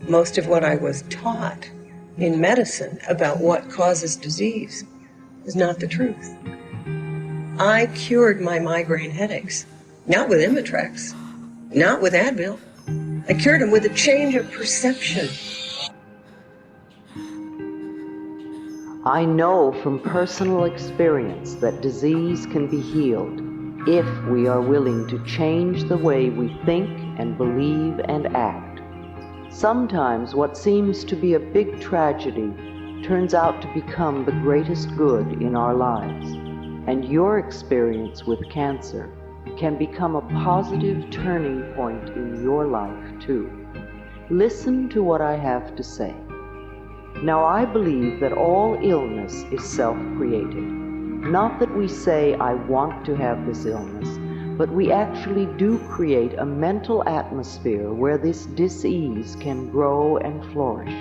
most of what I was taught in medicine about what causes disease is not the truth. I cured my migraine headaches, not with Imitrex, not with Advil. I cured them with a change of perception. I know from personal experience that disease can be healed if we are willing to change the way we think and believe and act. Sometimes what seems to be a big tragedy turns out to become the greatest good in our lives. And your experience with cancer can become a positive turning point in your life too. Listen to what I have to say. Now, I believe that all illness is self-created. Not that we say, I want to have this illness, but we actually do create a mental atmosphere where this dis-ease can grow and flourish.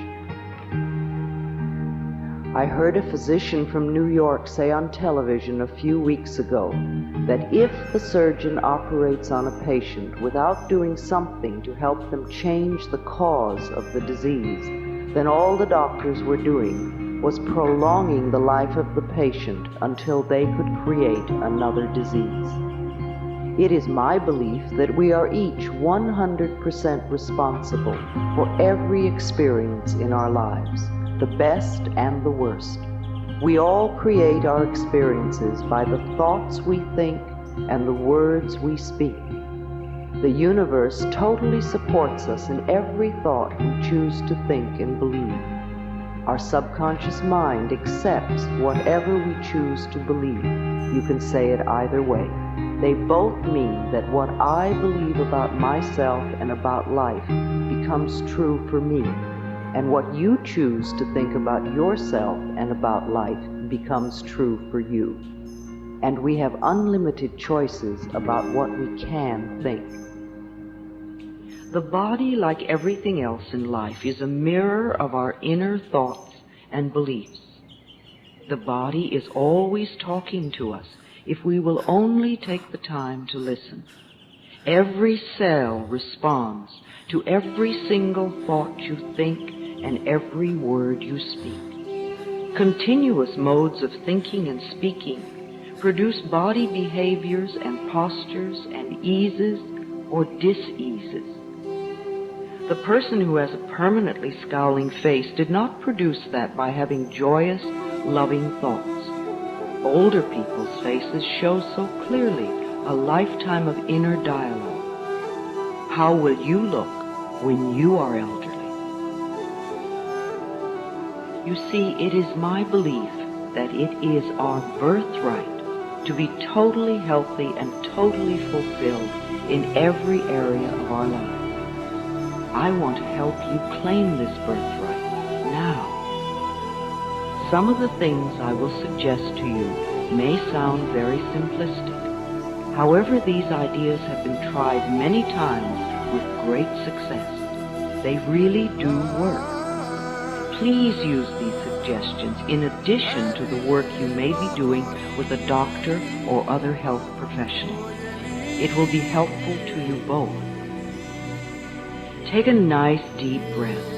I heard a physician from New York say on television a few weeks ago that if the surgeon operates on a patient without doing something to help them change the cause of the disease, then all the doctors were doing was prolonging the life of the patient until they could create another disease. It is my belief that we are each 100% responsible for every experience in our lives, the best and the worst. We all create our experiences by the thoughts we think and the words we speak. The universe totally supports us in every thought we choose to think and believe. Our subconscious mind accepts whatever we choose to believe. You can say it either way. They both mean that what I believe about myself and about life becomes true for me, and what you choose to think about yourself and about life becomes true for you. And we have unlimited choices about what we can think. The body, like everything else in life, is a mirror of our inner thoughts and beliefs. The body is always talking to us if we will only take the time to listen. Every cell responds to every single thought you think and every word you speak. Continuous modes of thinking and speaking produce body behaviors and postures and eases or dis-eases. The person who has a permanently scowling face did not produce that by having joyous, loving thoughts. Older people's faces show so clearly a lifetime of inner dialogue. How will you look when you are elderly? You see, it is my belief that it is our birthright to be totally healthy and totally fulfilled in every area of our lives. I want to help you claim this birthright now. Some of the things I will suggest to you may sound very simplistic. However, these ideas have been tried many times with great success. They really do work. Please use these suggestions in addition to the work you may be doing with a doctor or other health professional. It will be helpful to you both. Take a nice deep breath,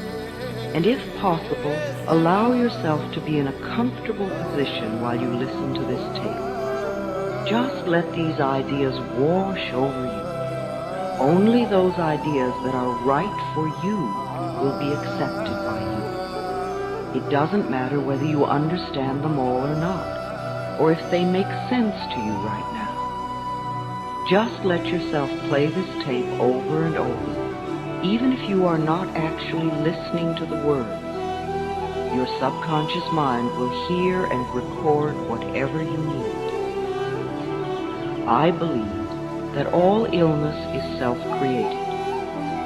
and if possible, allow yourself to be in a comfortable position while you listen to this tape. Just let these ideas wash over you. Only those ideas that are right for you will be accepted by you. It doesn't matter whether you understand them all or not, or if they make sense to you right now. Just let yourself play this tape over and over. Even if you are not actually listening to the words, your subconscious mind will hear and record whatever you need. I believe that all illness is self-created.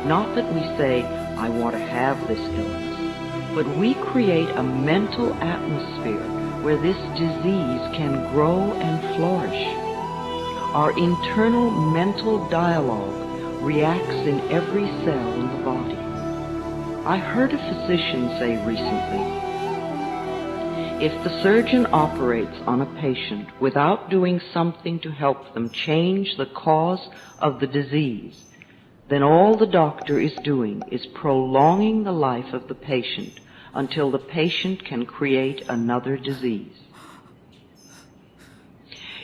Not that we say, I want to have this illness, but we create a mental atmosphere where this disease can grow and flourish. Our internal mental dialogue reacts in every cell in the body. I heard a physician say recently, if the surgeon operates on a patient without doing something to help them change the cause of the disease, then all the doctor is doing is prolonging the life of the patient until the patient can create another disease.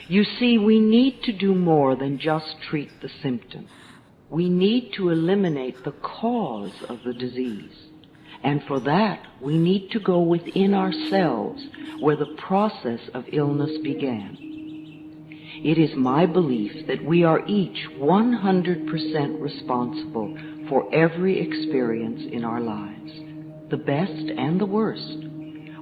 You see, we need to do more than just treat the symptom. We need to eliminate the cause of the disease. And for that, we need to go within ourselves where the process of illness began. It is my belief that we are each 100% responsible for every experience in our lives, the best and the worst.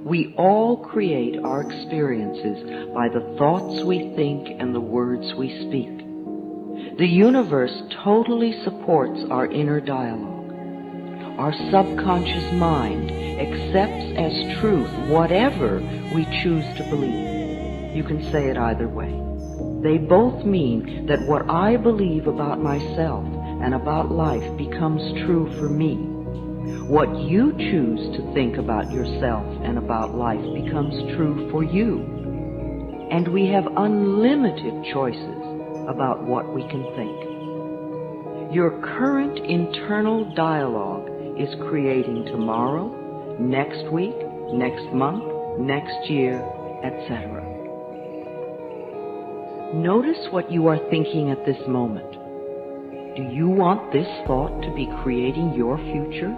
We all create our experiences by the thoughts we think and the words we speak. The universe totally supports our inner dialogue. Our subconscious mind accepts as truth whatever we choose to believe. You can say it either way. They both mean that what I believe about myself and about life becomes true for me. What you choose to think about yourself and about life becomes true for you. And we have unlimited choices about what we can think. Your current internal dialogue is creating tomorrow, next week, next month, next year, etc. Notice what you are thinking at this moment. Do you want this thought to be creating your future?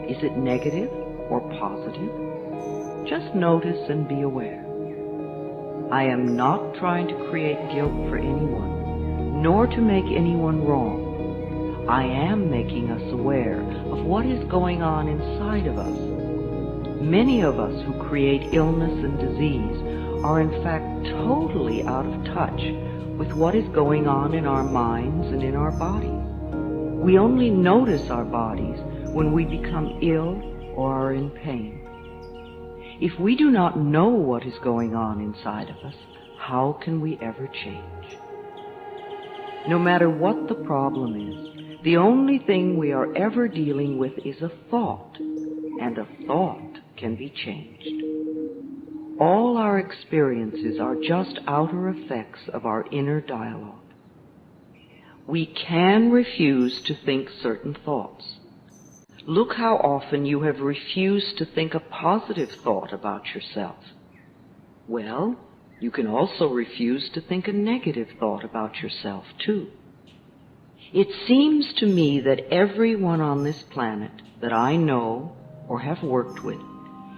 Is it negative or positive? Just notice and be aware. I am not trying to create guilt for anyone, nor to make anyone wrong. I am making us aware of what is going on inside of us. Many of us who create illness and disease are in fact totally out of touch with what is going on in our minds and in our bodies. We only notice our bodies when we become ill or are in pain. If we do not know what is going on inside of us, how can we ever change? No matter what the problem is, the only thing we are ever dealing with is a thought, and a thought can be changed. All our experiences are just outer effects of our inner dialogue. We can refuse to think certain thoughts. Look how often you have refused to think a positive thought about yourself. Well, you can also refuse to think a negative thought about yourself, too. It seems to me that everyone on this planet that I know or have worked with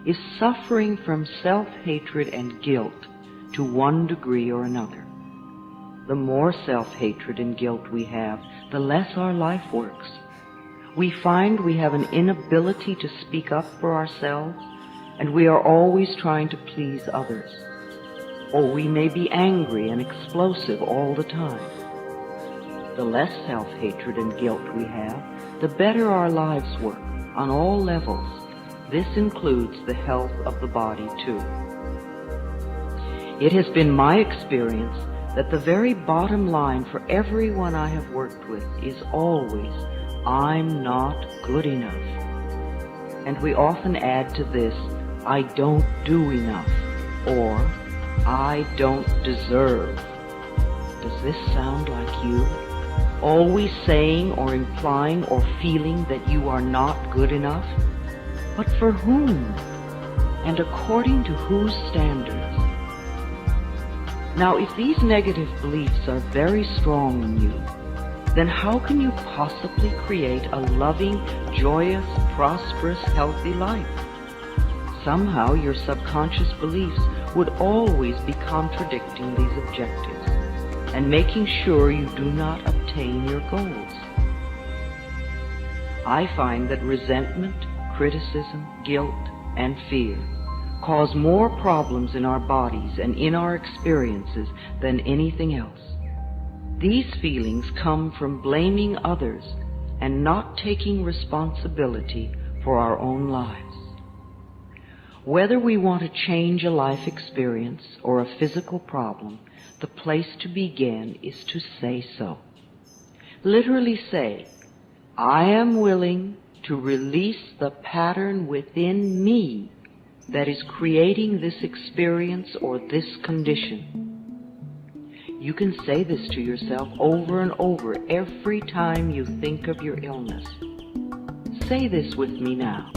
is suffering from self-hatred and guilt to one degree or another. The more self-hatred and guilt we have, the less our life works. We find we have an inability to speak up for ourselves, and we are always trying to please others. Or we may be angry and explosive all the time. The less self-hatred and guilt we have, the better our lives work on all levels. This includes the health of the body, too. It has been my experience that the very bottom line for everyone I have worked with is always, I'm not good enough. And we often add to this, I don't do enough, or I don't deserve. Does this sound like you? Always saying or implying or feeling that you are not good enough? But for whom? And according to whose standards? Now, if these negative beliefs are very strong in you, then how can you possibly create a loving, joyous, prosperous, healthy life? Somehow your subconscious beliefs would always be contradicting these objectives and making sure you do not obtain your goals. I find that resentment, criticism, guilt, and fear cause more problems in our bodies and in our experiences than anything else. These feelings come from blaming others and not taking responsibility for our own lives. Whether we want to change a life experience or a physical problem, the place to begin is to say so. Literally say, I am willing to release the pattern within me that is creating this experience or this condition. You can say this to yourself over and over every time you think of your illness. Say this with me now.